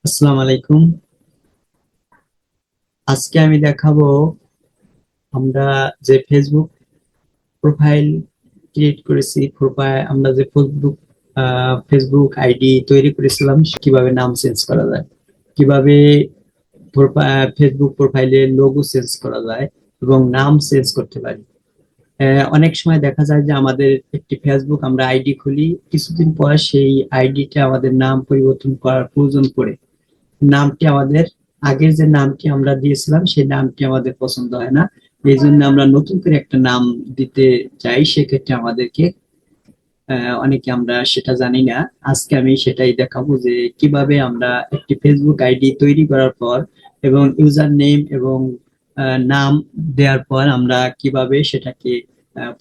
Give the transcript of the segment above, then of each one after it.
আসসালামু আলাইকুম। আজকে আমি দেখাবো আমরা যে ফেসবুক প্রোফাইল ক্রিয়েট করেছি। প্রোফাইল আমরা যে ফেসবুক আইডি তৈরি করেছিলাম কিভাবে নাম চেঞ্জ করা যায়, কিভাবে ফেসবুক প্রোফাইলের লোগো চেঞ্জ করা যায় এবং নাম চেঞ্জ করতে পারি। অনেক সময় দেখা যায় যে আমাদের একটি ফেসবুক আমরা আইডি খুলি, কিছুদিন পর সেই আইডিটা আমাদের নাম পরিবর্তন করার প্রয়োজন পড়ে। নামটি আমাদের আগের যে নামটি আমরা দিয়েছিলাম সেই নামটি আমাদের পছন্দ হয় না। এই জন্য আমরা নতুন করে একটা নাম দিতে চাই, সেক্ষেত্রে আমাদেরকে অনেকে আমরা সেটা জানি না। আজকে আমি সেটাই দেখাবো যে কিভাবে আমরা একটি ফেসবুক আইডি তৈরি করার পর এবং ইউজার নেম এবং নাম দেওয়ার পর আমরা কিভাবে সেটাকে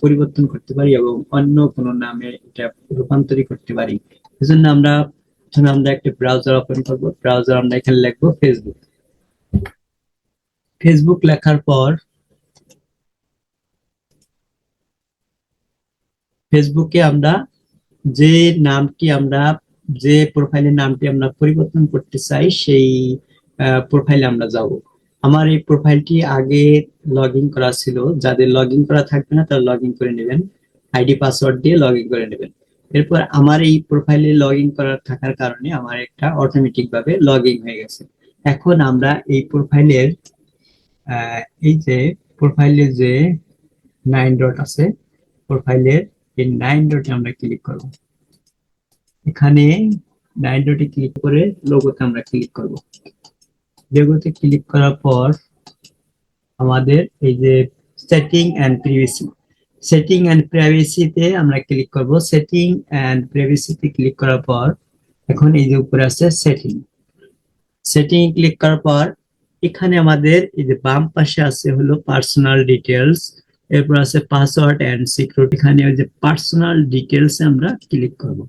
পরিবর্তন করতে পারি এবং অন্য কোনো নামে এটা রূপান্তরিত করতে পারি। এজন্য আমরা একটা ব্রাউজার ওপেন করব। ব্রাউজার আমরা এখানে লিখবো ফেসবুক। ফেসবুক লেখার পর ফেসবুকে আমরা যে নামটি আমরা যে প্রোফাইলের নামটি আমরা পরিবর্তন করতে চাই সেই প্রোফাইলে আমরা যাব। আমার এই প্রোফাইলটি আগে লগ ইন করা ছিল। যাদের লগ ইন করা থাকবে না তারা লগ ইন করে নেবেন, আইডি পাসওয়ার্ড দিয়ে লগ ইন করে নেবেন। এরপর আমার এই প্রোফাইলে লগ ইন করার থাকার কারণে আমার একটা অটোমেটিক ভাবে লগ ইন হয়ে গেছে। এখন আমরা এই প্রোফাইলের এই যে প্রোফাইলে যে 9 ডট আছে, প্রোফাইলের এই 9 ডটে আমরা ক্লিক করব। এখানে 9 ডটে ক্লিক করে লোগোতে আমরা ক্লিক করব। লোগোতে ক্লিক করার পর আমাদের এই যে সেটিং এন্ড প্রাইভেসিতে আমরা ক্লিক করব। সেটিং এন্ড প্রাইভেসিতে ক্লিক করার পর এখন এই যে উপরে আছে সেটিং। সেটিং ক্লিক করার পর এখানে আমাদের এই যে বাম পাশে আছে হলো পার্সোনাল ডিটেলস, এরপর আছে পাসওয়ার্ড এন্ড সিকিউরিটি। এখানে ওই যে পার্সোনাল ডিটেলস আমরা ক্লিক করব।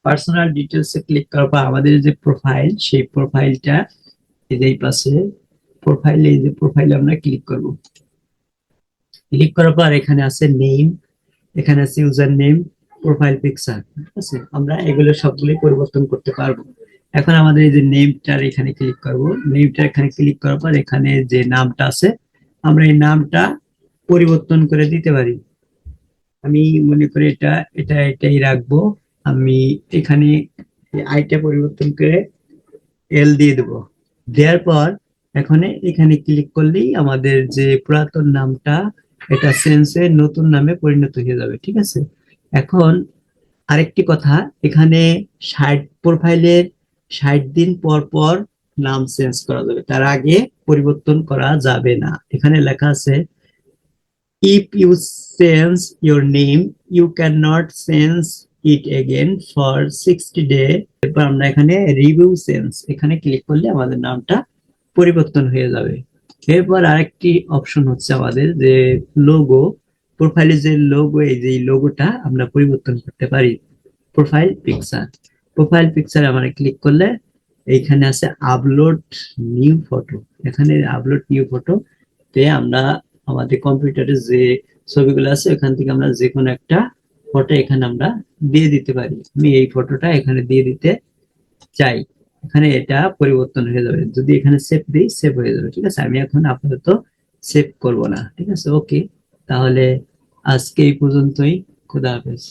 পার্সোনাল ডিটেলস এ ক্লিক করার পর আমাদের যে প্রোফাইল সেই প্রোফাইলটা এই যে এই পাশে প্রোফাইলে এই যে প্রোফাইলে আমরা ক্লিক করব। ক্লিক করার পর এখানে আছে নেম, এখানে আছে ইউজার নেম, প্রোফাইল পিকচার। ঠিক আছে, আমরা এগুলো সবগুলোই পরিবর্তন করতে পারবো। এখন আমাদের এই যে নেমটার এখানে ক্লিক করব। নেমটা এখানে ক্লিক করার পর এখানে যে নামটা আছে আমরা এই নামটা পরিবর্তন করে দিতে পারি। আমি মনে করি এটাই রাখবো। আমি এখানে আইটা পরিবর্তন করে এল দিয়ে দেবো। দেওয়ার পর এখন এখানে ক্লিক করলেই আমাদের যে পুরাতন নামটা এটা চেঞ্জ হয়ে নতুন নামে পরিণত হয়ে যাবে। ঠিক আছে, এখন আরেকটি কথা, এখানে 60 প্রোফাইলের 60 দিন পর পর নাম চেঞ্জ করা যাবে, তার আগে পরিবর্তন করা যাবে না। এখানে লেখা আছে if you change your name you cannot change it again for 60 day। এরপর আমরা এখানে রিভিউ চেঞ্জ এখানে ক্লিক করলে আমাদের নামটা পরিবর্তন হয়ে যাবে। এরপর আরেকটি অপশন হচ্ছে আমাদের যে লোগো। প্রোফাইলে যে লোগো, এই যে লোগোটা আমরা পরিবর্তন করতে পারি। প্রোফাইল পিকচার, প্রোফাইল পিকচার আমরা ক্লিক করলে এইখানে আছে আপলোড নিউ ফটো। এখানে আপলোড নিউ ফটো তে আমরা আমাদের কম্পিউটারে যে ছবিগুলো আছে ওখান থেকে আমরা যে কোনো একটা ফটো এখানে আমরা দিয়ে দিতে পারি। আমি এই ফটোটা এখানে দিয়ে দিতে চাই, এখানে এটা পরিবর্তন হয়ে যাবে। যদি এখানে সেভ দিই সেভ হয়ে যাবে। ঠিক আছে, আমি এখন আপাতত সেভ করব না। ঠিক আছে, ওকে, তাহলে আজকে এই পর্যন্তই। খুদা হাফেজ।